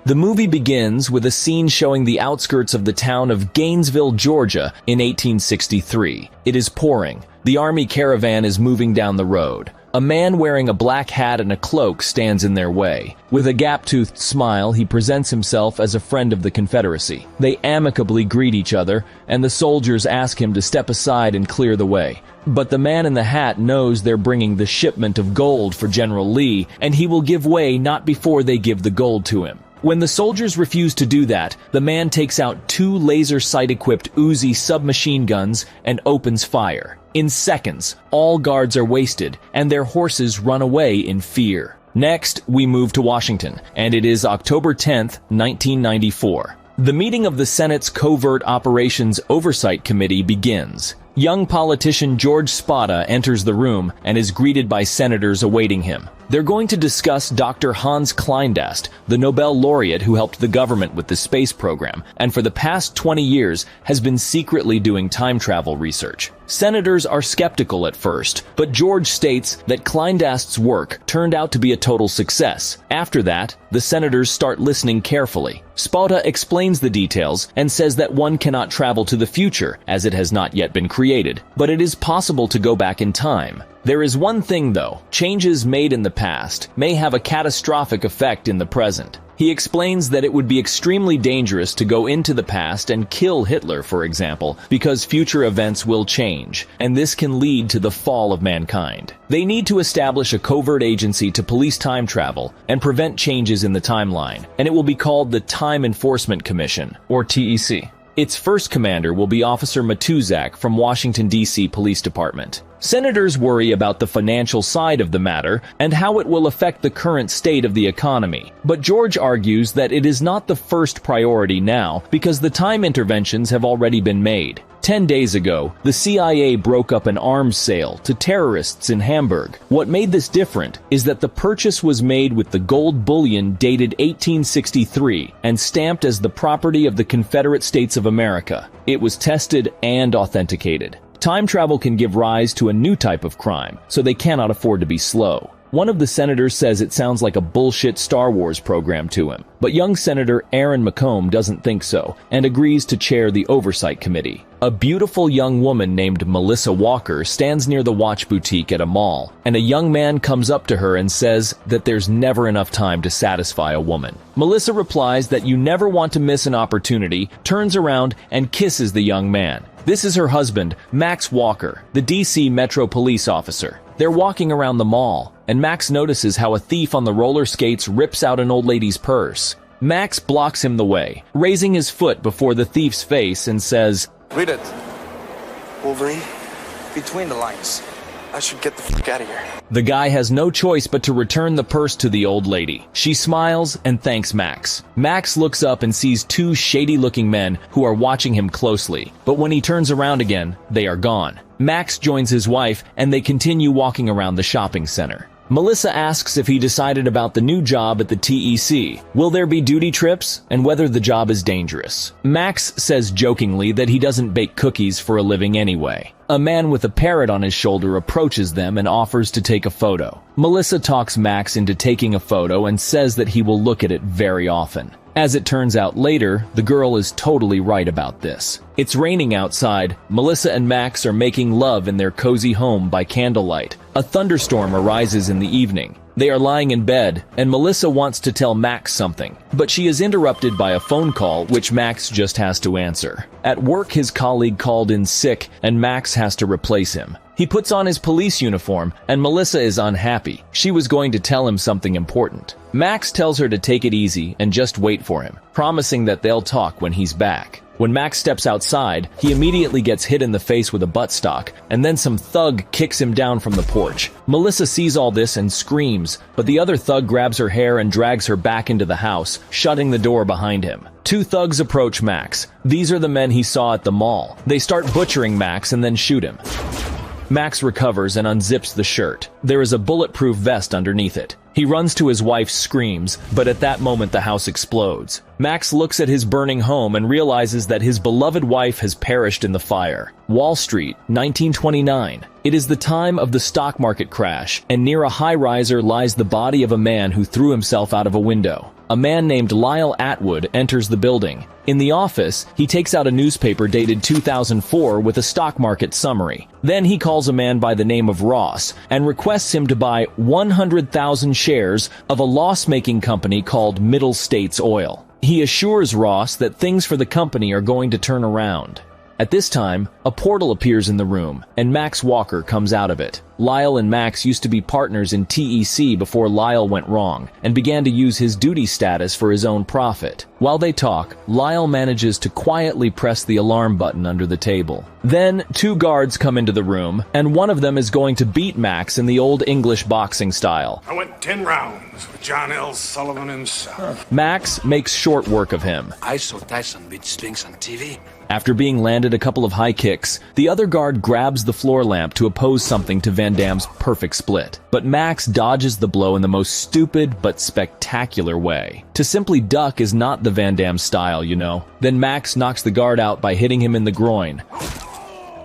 The movie begins with a scene showing the outskirts of the town of Gainesville, Georgia in 1863. It is pouring. The army caravan is moving down the road. A man wearing a black hat and a cloak stands in their way. With a gap-toothed smile, he presents himself as a friend of the Confederacy. They amicably greet each other, and the soldiers ask him to step aside and clear the way. But the man in the hat knows they're bringing the shipment of gold for General Lee, and he will give way not before they give the gold to him. When the soldiers refuse to do that, the man takes out 2 laser sight-equipped Uzi submachine guns and opens fire. In seconds, all guards are wasted, and their horses run away in fear. Next, we move to Washington, and it is October 10th, 1994. The meeting of the Senate's Covert Operations Oversight Committee begins. Young politician George Spada enters the room and is greeted by senators awaiting him. They're going to discuss Dr. Hans Kleindast, the Nobel laureate who helped the government with the space program, and for the past 20 years has been secretly doing time travel research. Senators are skeptical at first, but George states that Kleindast's work turned out to be a total success. After that, the senators start listening carefully. Spada explains the details and says that one cannot travel to the future, as it has not yet been created, but it is possible to go back in time. There is one thing though, changes made in the past may have a catastrophic effect in the present. He explains that it would be extremely dangerous to go into the past and kill Hitler, for example, because future events will change, and this can lead to the fall of mankind. They need to establish a covert agency to police time travel and prevent changes in the timeline, and it will be called the Time Enforcement Commission, or TEC. Its first commander will be Officer Matuzak from Washington, D.C. Police Department. Senators worry about the financial side of the matter and how it will affect the current state of the economy. But George argues that it is not the first priority now because the time interventions have already been made. 10 days ago, the CIA broke up an arms sale to terrorists in Hamburg. What made this different is that the purchase was made with the gold bullion dated 1863 and stamped as the property of the Confederate States of America. It was tested and authenticated. Time travel can give rise to a new type of crime, so they cannot afford to be slow. One of the senators says it sounds like a bullshit Star Wars program to him, but young Senator Aaron McComb doesn't think so and agrees to chair the Oversight Committee. A beautiful young woman named Melissa Walker stands near the watch boutique at a mall, and a young man comes up to her and says that there's never enough time to satisfy a woman. Melissa replies that you never want to miss an opportunity, turns around and kisses the young man. This is her husband, Max Walker, the DC Metro Police officer. They're walking around the mall, and Max notices how a thief on the roller skates rips out an old lady's purse. Max blocks him the way, raising his foot before the thief's face and says, "Read it, Wolverine. Between the lines. I should get the fuck out of here." The guy has no choice but to return the purse to the old lady. She smiles and thanks Max. Max looks up and sees 2 shady-looking men who are watching him closely, but when he turns around again, they are gone. Max joins his wife and they continue walking around the shopping center. Melissa asks if he decided about the new job at the TEC. Will there be duty trips, and whether the job is dangerous? Max says jokingly that he doesn't bake cookies for a living anyway. A man with a parrot on his shoulder approaches them and offers to take a photo. Melissa talks Max into taking a photo and says that he will look at it very often. As it turns out later, the girl is totally right about this. It's raining outside. Melissa and Max are making love in their cozy home by candlelight. A thunderstorm arises in the evening. They are lying in bed, and Melissa wants to tell Max something, but she is interrupted by a phone call which Max just has to answer. At work, his colleague called in sick, and Max has to replace him. He puts on his police uniform, and Melissa is unhappy. She was going to tell him something important. Max tells her to take it easy and just wait for him, promising that they'll talk when he's back. When Max steps outside, he immediately gets hit in the face with a buttstock, and then some thug kicks him down from the porch. Melissa sees all this and screams, but the other thug grabs her hair and drags her back into the house, shutting the door behind him. 2 thugs approach Max. These are the men he saw at the mall. They start butchering Max and then shoot him. Max recovers and unzips the shirt. There is a bulletproof vest underneath it. He runs to his wife's screams, but at that moment the house explodes. Max looks at his burning home and realizes that his beloved wife has perished in the fire. Wall Street, 1929. It is the time of the stock market crash, and near a high-riser lies the body of a man who threw himself out of a window. A man named Lyle Atwood enters the building. In the office, he takes out a newspaper dated 2004 with a stock market summary. Then he calls a man by the name of Ross and requests him to buy 100,000 shares of a loss-making company called Middle States Oil. He assures Ross that things for the company are going to turn around. At this time, a portal appears in the room, and Max Walker comes out of it. Lyle and Max used to be partners in TEC before Lyle went wrong, and began to use his duty status for his own profit. While they talk, Lyle manages to quietly press the alarm button under the table. Then, two guards come into the room, and one of them is going to beat Max in the old English boxing style. I went 10 rounds with John L. Sullivan himself. Max makes short work of him. I saw Tyson beat Spinks on TV. After being landed a couple of high kicks, the other guard grabs the floor lamp to oppose something to Van Damme's perfect split. But Max dodges the blow in the most stupid but spectacular way. To simply duck is not the Van Damme style, you know. Then Max knocks the guard out by hitting him in the groin.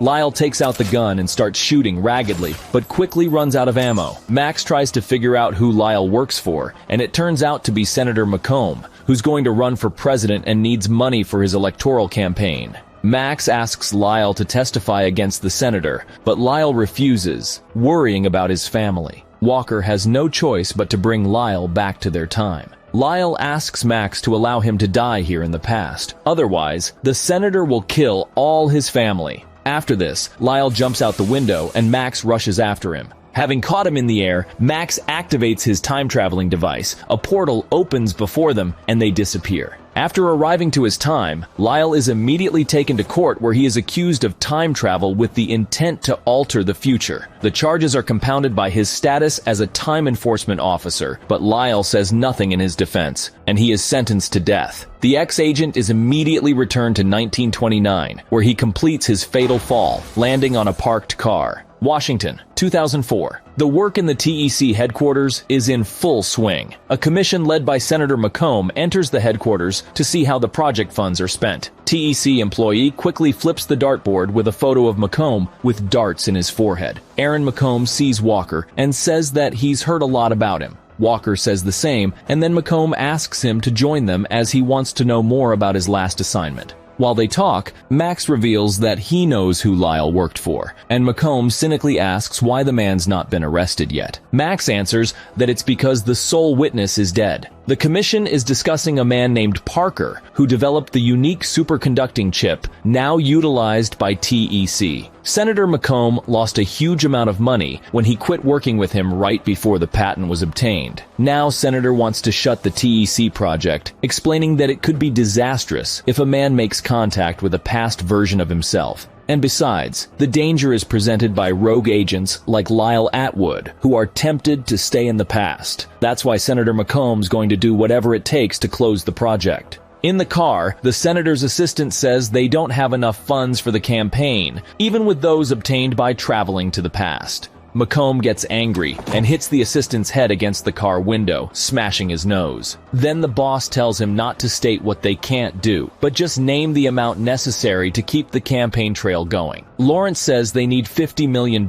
Lyle takes out the gun and starts shooting raggedly, but quickly runs out of ammo. Max tries to figure out who Lyle works for, and it turns out to be Senator McComb, who's going to run for president and needs money for his electoral campaign. Max asks Lyle to testify against the senator, but Lyle refuses, worrying about his family. Walker has no choice but to bring Lyle back to their time. Lyle asks Max to allow him to die here in the past. Otherwise, the senator will kill all his family. After this, Lyle jumps out the window and Max rushes after him. Having caught him in the air, Max activates his time-traveling device. A portal opens before them, and they disappear. After arriving to his time, Lyle is immediately taken to court where he is accused of time travel with the intent to alter the future. The charges are compounded by his status as a time enforcement officer, but Lyle says nothing in his defense, and he is sentenced to death. The ex-agent is immediately returned to 1929, where he completes his fatal fall, landing on a parked car. Washington, 2004. The work in the TEC headquarters is in full swing. A commission led by Senator McComb enters the headquarters to see how the project funds are spent. TEC employee quickly flips the dartboard with a photo of McComb with darts in his forehead. Aaron McComb sees Walker and says that he's heard a lot about him. Walker says the same, and then McComb asks him to join them as he wants to know more about his last assignment. While they talk, Max reveals that he knows who Lyle worked for, and McComb cynically asks why the man's not been arrested yet. Max answers that it's because the sole witness is dead. The commission is discussing a man named Parker, who developed the unique superconducting chip now utilized by TEC. Senator McComb lost a huge amount of money when he quit working with him right before the patent was obtained. Now Senator wants to shut the TEC project, explaining that it could be disastrous if a man makes contact with a past version of himself. And besides, the danger is presented by rogue agents like Lyle Atwood, who are tempted to stay in the past. That's why Senator McComb's going to do whatever it takes to close the project. In the car, the senator's assistant says they don't have enough funds for the campaign, even with those obtained by traveling to the past. McComb gets angry and hits the assistant's head against the car window, smashing his nose. Then the boss tells him not to state what they can't do, but just name the amount necessary to keep the campaign trail going. Lawrence says they need $50 million.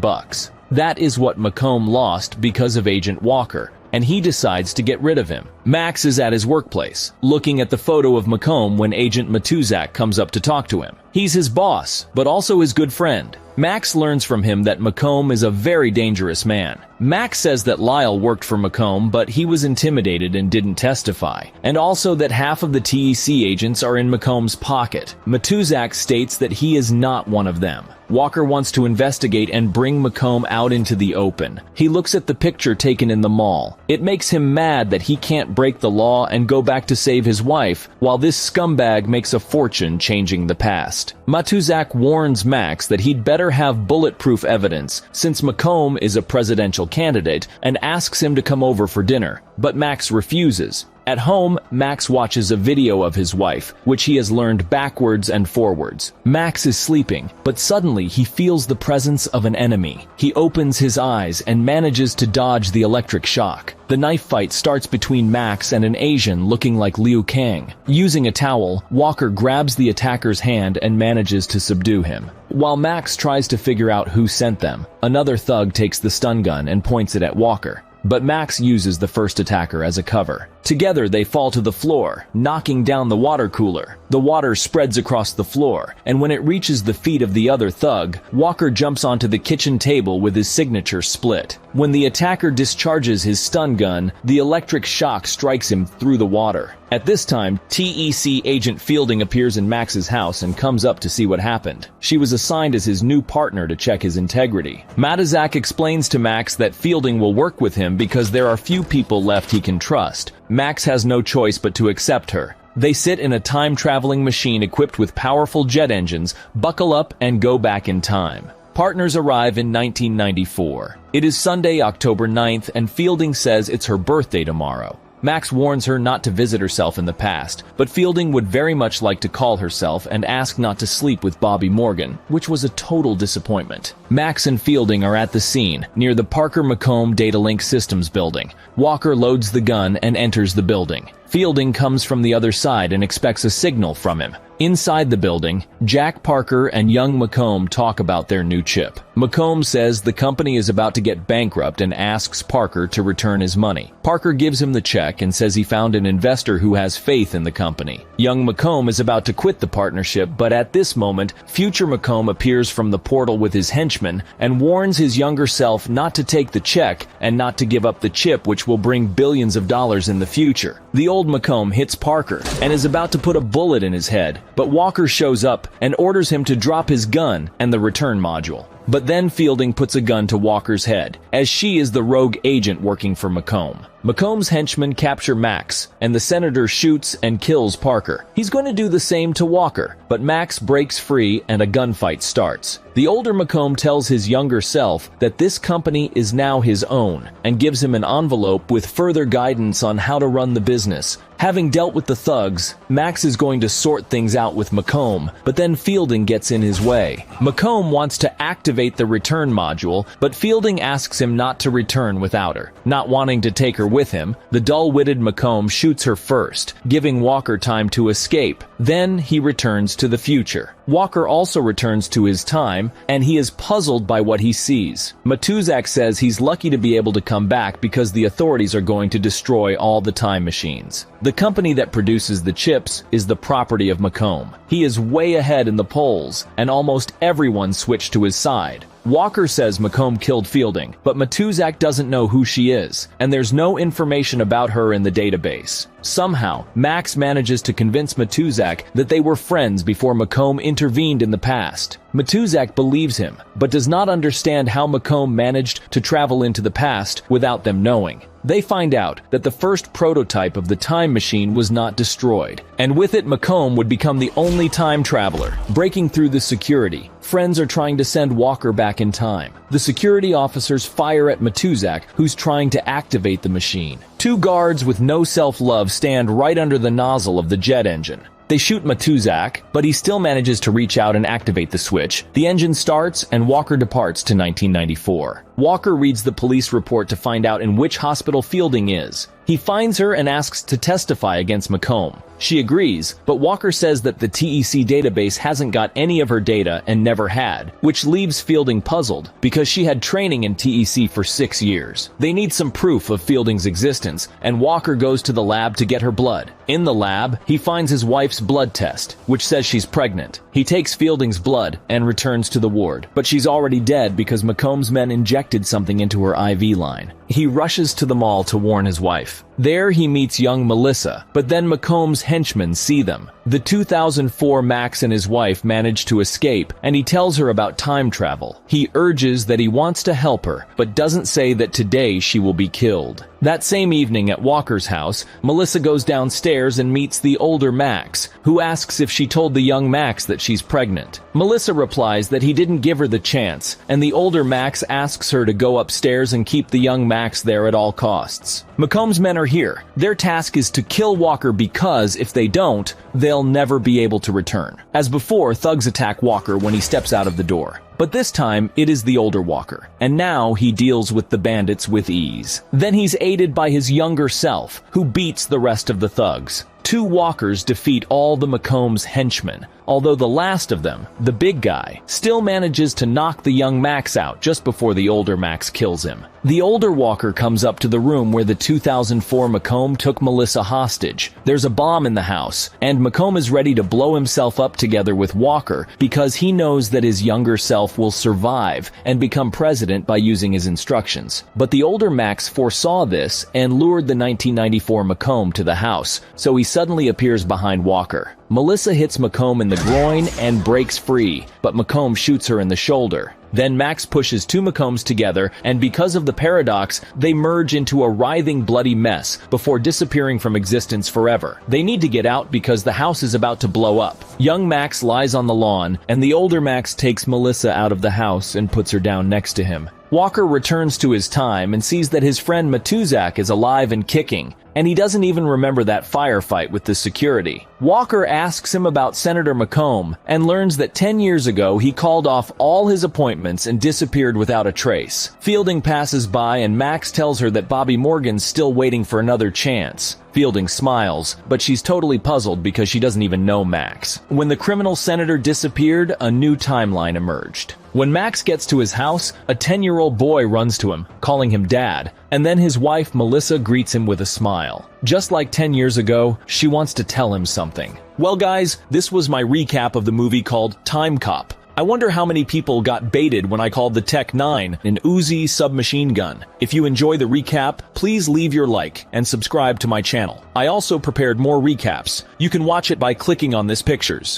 That is what McComb lost because of Agent Walker, and he decides to get rid of him. Max is at his workplace, looking at the photo of McComb when Agent Matuzak comes up to talk to him. He's his boss, but also his good friend. Max learns from him that McComb is a very dangerous man. Max says that Lyle worked for McComb, but he was intimidated and didn't testify, and also that half of the TEC agents are in McComb's pocket. Matuzak states that he is not one of them. Walker wants to investigate and bring McComb out into the open. He looks at the picture taken in the mall. It makes him mad that he can't break the law and go back to save his wife, while this scumbag makes a fortune changing the past. Matuzak warns Max that he'd better have bulletproof evidence, since McComb is a presidential candidate, and asks him to come over for dinner, but Max refuses. At home, Max watches a video of his wife, which he has learned backwards and forwards. Max is sleeping, but suddenly he feels the presence of an enemy. He opens his eyes and manages to dodge the electric shock. The knife fight starts between Max and an Asian looking like Liu Kang. Using a towel, Walker grabs the attacker's hand and manages to subdue him. While Max tries to figure out who sent them, another thug takes the stun gun and points it at Walker. but Max uses the first attacker as a cover. Together, they fall to the floor, knocking down the water cooler. The water spreads across the floor, and when it reaches the feet of the other thug, Walker jumps onto the kitchen table with his signature split. When the attacker discharges his stun gun, the electric shock strikes him through the water. At this time, TEC agent Fielding appears in Max's house and comes up to see what happened. She was assigned as his new partner to check his integrity. Matizak explains to Max that Fielding will work with him because there are few people left he can trust. Max has no choice but to accept her. They sit in a time-traveling machine equipped with powerful jet engines, buckle up, and go back in time. Partners arrive in 1994. It is Sunday, October 9th, and Fielding says it's her birthday tomorrow. Max warns her not to visit herself in the past, but Fielding would very much like to call herself and ask not to sleep with Bobby Morgan, which was a total disappointment. Max and Fielding are at the scene, near the Parker McComb Datalink Systems building. Walker loads the gun and enters the building. Fielding comes from the other side and expects a signal from him. Inside the building, Jack Parker and young McComb talk about their new chip. McComb says the company is about to get bankrupt and asks Parker to return his money. Parker gives him the check and says he found an investor who has faith in the company. Young McComb is about to quit the partnership, but at this moment, future McComb appears from the portal with his henchmen and warns his younger self not to take the check and not to give up the chip, which will bring billions of dollars in the future. The old McComb hits Parker and is about to put a bullet in his head, but Walker shows up and orders him to drop his gun and the return module. But then Fielding puts a gun to Walker's head, as she is the rogue agent working for McComb. McComb's henchmen capture Max, and the senator shoots and kills Parker. He's going to do the same to Walker, but Max breaks free and a gunfight starts. The older McComb tells his younger self that this company is now his own, and gives him an envelope with further guidance on how to run the business. Having dealt with the thugs, Max is going to sort things out with McComb, but then Fielding gets in his way. McComb wants to activate the return module, but Fielding asks him not to return without her. Not wanting to take her with him, the dull-witted McComb shoots her first, giving Walker time to escape. Then he returns to the future. Walker also returns to his time, and he is puzzled by what he sees. Matuzak says he's lucky to be able to come back because the authorities are going to destroy all the time machines. The company that produces the chips is the property of McComb. He is way ahead in the polls, and almost everyone switched to his side. Walker says McComb killed Fielding, but Matuzak doesn't know who she is, and there's no information about her in the database. Somehow, Max manages to convince Matuzak that they were friends before McComb intervened in the past. Matuzak believes him, but does not understand how McComb managed to travel into the past without them knowing. They find out that the first prototype of the time machine was not destroyed, and with it McComb would become the only time traveler. Breaking through the security, friends are trying to send Walker back in time. The security officers fire at Matuzak, who's trying to activate the machine. Two guards with no self-love stand right under the nozzle of the jet engine. They shoot Matuzak, but he still manages to reach out and activate the switch. The engine starts, and Walker departs to 1994. Walker reads the police report to find out in which hospital Fielding is. He finds her and asks to testify against McComb. She agrees, but Walker says that the TEC database hasn't got any of her data and never had, which leaves Fielding puzzled, because she had training in TEC for 6 years. They need some proof of Fielding's existence, and Walker goes to the lab to get her blood. In the lab, he finds his wife's blood test, which says she's pregnant. He takes Fielding's blood and returns to the ward, but she's already dead because McComb's men injected something into her IV line. He rushes to the mall to warn his wife. There he meets young Melissa, but then McComb's henchmen see them. The 2004 Max and his wife manage to escape, and he tells her about time travel. He urges that he wants to help her, but doesn't say that today she will be killed. That same evening at Walker's house, Melissa goes downstairs and meets the older Max, who asks if she told the young Max that she's pregnant. Melissa replies that he didn't give her the chance, and the older Max asks her to go upstairs and keep the young Max there at all costs. McComb's men are here. Their task is to kill Walker because, if they don't, they'll never be able to return. As before, thugs attack Walker when he steps out of the door. But this time, it is the older Walker, and now he deals with the bandits with ease. Then he's aided by his younger self, who beats the rest of the thugs. 2 walkers defeat all the Macom's henchmen, although the last of them, the big guy, still manages to knock the young Max out just before the older Max kills him. The older walker comes up to the room where the 2004 Macomb took Melissa hostage. There's a bomb in the house, and Macomb is ready to blow himself up together with Walker because he knows that his younger self will survive and become president by using his instructions. But the older Max foresaw this and lured the 1994 Macomb to the house, so he suddenly appears behind Walker. Melissa hits Macomb in the groin and breaks free, but Macomb shoots her in the shoulder. Then Max pushes 2 Macombs together, and because of the paradox, they merge into a writhing, bloody mess before disappearing from existence forever. They need to get out because the house is about to blow up. Young Max lies on the lawn, and the older Max takes Melissa out of the house and puts her down next to him. Walker returns to his time and sees that his friend Matuzak is alive and kicking, and he doesn't even remember that firefight with the security. Walker asks him about Senator Macomb and learns that 10 years ago he called off all his appointments and disappeared without a trace. Fielding passes by and Max tells her that Bobby Morgan's still waiting for another chance. Fielding smiles, but she's totally puzzled because she doesn't even know Max. When the criminal senator disappeared, a new timeline emerged. When Max gets to his house, a 10-year-old boy runs to him, calling him Dad, and then his wife Melissa greets him with a smile. Just like 10 years ago, she wants to tell him something. Well guys, this was my recap of the movie called Timecop. I wonder how many people got baited when I called the Tech-9 an Uzi submachine gun. If you enjoy the recap, please leave your like and subscribe to my channel. I also prepared more recaps. You can watch it by clicking on this pictures.